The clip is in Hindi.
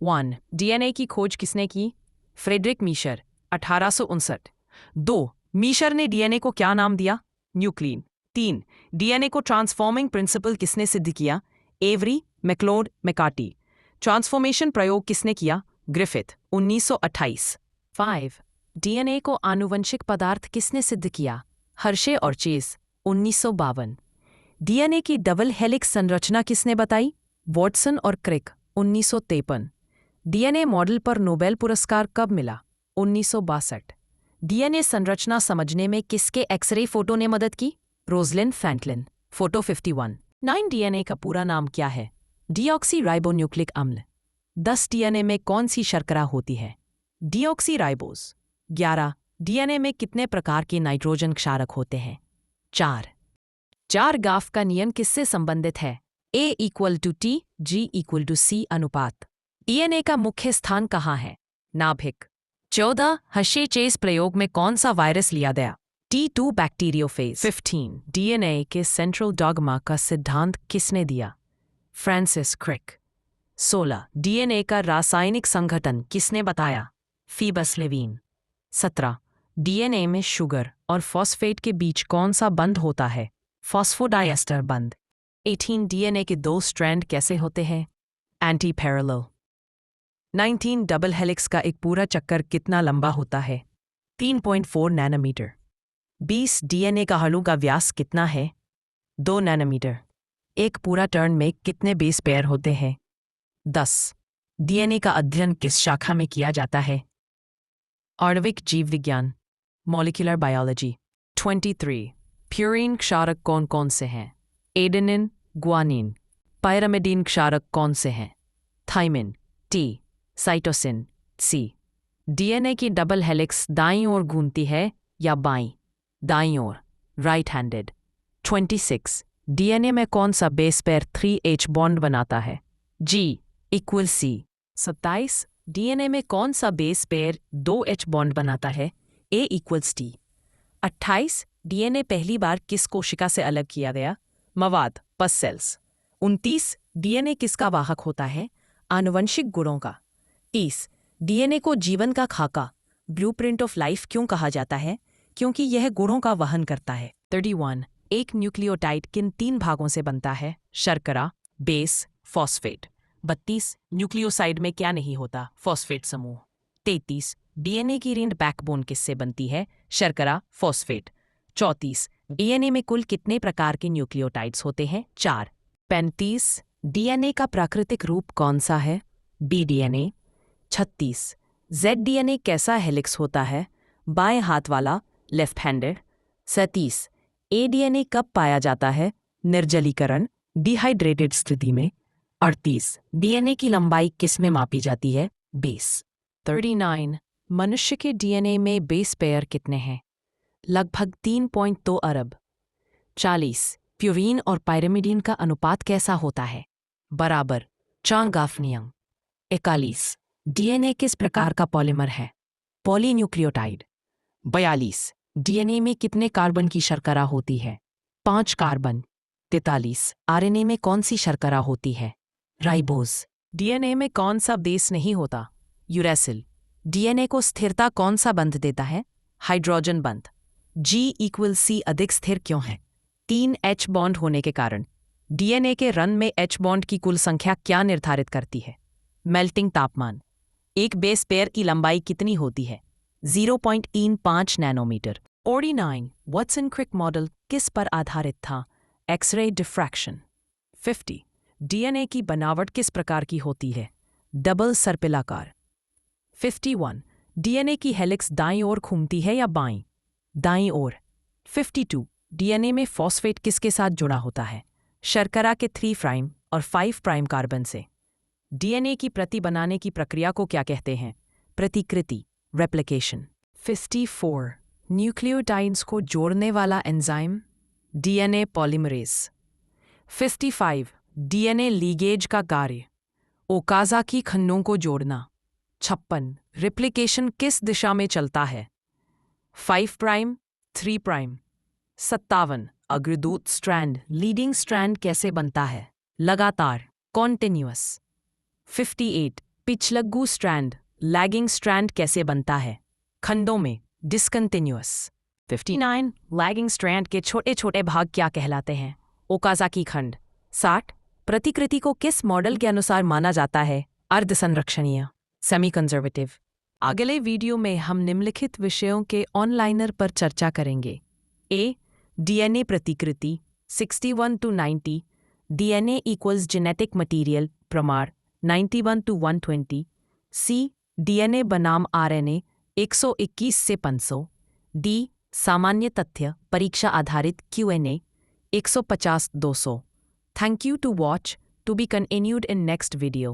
1. डीएनए की खोज किसने की? फ्रेडरिक मीशर, 1859। 2. मीशर ने डीएनए को क्या नाम दिया? न्यूक्लियन। 3. डीएनए को ट्रांसफॉर्मिंग प्रिंसिपल किसने सिद्ध किया? Every, McLeod, McCarthy. ट्रांसफॉर्मेशन प्रयोग किसने किया? ग्रिफिथ, 1928। 5. डीएनए को आनुवंशिक पदार्थ किसने सिद्ध किया? हर्शे और चेस, 1952। डीएनए की डबल हेलिक्स संरचना किसने बताई? वॉटसन और क्रिक, 1953। डीएनए मॉडल पर नोबेल पुरस्कार कब मिला? 1962। डीएनए संरचना समझने में किसके एक्सरे फोटो ने मदद की? Rosalind Franklin, photo 51। 9. डीएनए का पूरा नाम क्या है? डीऑक्सी राइबोन्यूक्लिक अम्ल। 10. डीएनए में कौन सी शर्करा होती है? Deoxy ribose. 11. डीएनए में कितने प्रकार के नाइट्रोजन क्षारक होते हैं? 4. चार गाफ का नियम किससे संबंधित है? A=T, G=C अनुपात। डीएनए का मुख्य स्थान कहाँ है? नाभिक। 14. हर्शे चेस प्रयोग में कौन सा वायरस लिया गया? T2 bacteriophage. 15. डीएनए के सेंट्रल डॉगमा का सिद्धांत किसने दिया? Francis Crick. 16. डीएनए का रासायनिक संगठन किसने बताया? Phoebus Levene. 17. डीएनए में शुगर और फॉस्फेट के बीच कौन सा बंध होता है? फॉस्फोडाइएस्टर बंध। 18. डीएनए के 2 स्ट्रैंड कैसे होते हैं? Anti parallel. 19. डबल हेलिक्स का एक पूरा चक्कर कितना लंबा होता है? 3.4 नैनोमीटर। 20. डीएनए का अणु का व्यास कितना है? 2 नैनोमीटर। एक पूरा टर्न में कितने बेस पेयर होते हैं? 10. डीएनए का अध्ययन किस शाखा में किया जाता है? आणविक जीव विज्ञान, मॉलिक्यूलर बायोलॉजी। 23. प्यूरीन क्षारक कौन कौन से हैं? Adenine, guanine. पायरामिडीन क्षारक कौन से हैं? Thymine, T. साइटोसिन, सी। डीएनए की डबल हेलिक्स दाईं ओर घूमती है या बाईं? दाईं ओर, राइट हैंडेड। 26. डीएनए में कौन सा बेस पेयर 3H बॉन्ड बनाता है? G=C। 27. डीएनए में कौन सा बेस पेयर 2H बॉन्ड बनाता है? A=T। 28. डीएनए पहली बार किस कोशिका से अलग किया गया? मवाद, पस सेल्स। 29. डीएनए किसका वाहक होता है? आनुवंशिक गुणों का। 30. डीएनए को जीवन का खाका, ब्लूप्रिंट ऑफ लाइफ क्यों कहा जाता है? क्योंकि यह गुणों का वहन करता है। 31. एक न्यूक्लियोटाइड किन 3 भागों से बनता है? शर्करा, बेस, फॉस्फेट। 32. न्यूक्लियोसाइड में क्या नहीं होता? फॉस्फेट समूह। 33. डीएनए की रीढ़ बैकबोन किससे बनती है? शर्करा, फॉस्फेट। 34. डीएनए में कुल कितने प्रकार के न्यूक्लियोटाइड्स होते हैं? 4। 35. डीएनए का प्राकृतिक रूप कौन सा है? बीडीएनए। 36. जेड-डीएनए कैसा हेलिक्स होता है? बाएं हाथ वाला, लेफ्ट हैंडेड। 37. एडीएनए कब पाया जाता है? निर्जलीकरण, डिहाइड्रेटेड स्थिति में। 38. डीएनए की लंबाई किस में मापी जाती है? बेस। 39. मनुष्य के डीएनए में बेस पेयर कितने हैं? लगभग 3.2 अरब। 40. प्यूरीन और पायरिमिडीन का अनुपात कैसा होता है? बराबर, चांगाफ नियम। 41. डीएनए किस प्रकार का पॉलीमर है? पॉलीन्यूक्लियोटाइड। 42. डीएनए में कितने कार्बन की शर्करा होती है? 5 कार्बन। 43. आरएनए में कौन सी शर्करा होती है? राइबोज। डीएनए में कौन सा बेस नहीं होता? यूरेसिल। डीएनए को स्थिरता कौन सा बंध देता है? हाइड्रोजन बंध। G=C अधिक स्थिर क्यों है? 3H बॉन्ड होने के कारण। डीएनए के रन में H बॉन्ड की कुल संख्या क्या निर्धारित करती है? मेल्टिंग तापमान। एक बेस पेयर की लंबाई कितनी होती है? 0.35 नैनोमीटर। 49. वॉटसन क्रिक मॉडल किस पर आधारित था? X ray diffraction. 50. डीएनए की बनावट किस प्रकार की होती है? डबल सर्पिलाकार। 51. डीएनए की हेलिक्स दाईं ओर घूमती है या बाईं? दाईं ओर। 52. डीएनए में फॉस्फेट किसके साथ जुड़ा होता है? शर्करा के 3' और 5' कार्बन से। डीएनए की प्रति बनाने की प्रक्रिया को क्या कहते हैं? प्रतिकृति, रेप्लिकेशन। 54. न्यूक्लियोटाइड्स को जोड़ने वाला enzyme? DNA polymerase. 55. DNA ligase का कार्य? ओकाज़ाकी खंडों को जोड़ना। 56. रेप्लिकेशन किस दिशा में चलता है? 5', 3'। 57. अग्रदूत स्ट्रैंड, लीडिंग स्ट्रैंड कैसे बनता है? लगातार, कॉन्टिन्यूअस। 58. पिछलग्गू स्ट्रैंड लैगिंग स्ट्रैंड कैसे बनता है? खंडों में डिसकंटिन्यूअस। 59 लैगिंग स्ट्रैंड के छोटे छोटे भाग क्या कहलाते हैं? ओकाज़ाकी खंड। 60 प्रतिकृति को किस मॉडल के अनुसार माना जाता है? अर्ध संरक्षणीय, सेमी कंजर्वेटिव। अगले वीडियो में हम निम्नलिखित विषयों के ऑनलाइनर पर चर्चा करेंगे। ए डीएनए प्रतिकृति 61 to 90, DNA equals genetic material प्रमाण 91 to 120, सी डीएनए बनाम आरएनए 121 से 500, डी सामान्य तथ्य परीक्षा आधारित Q&A 150-200। Thank you to watch, to be continued in next video.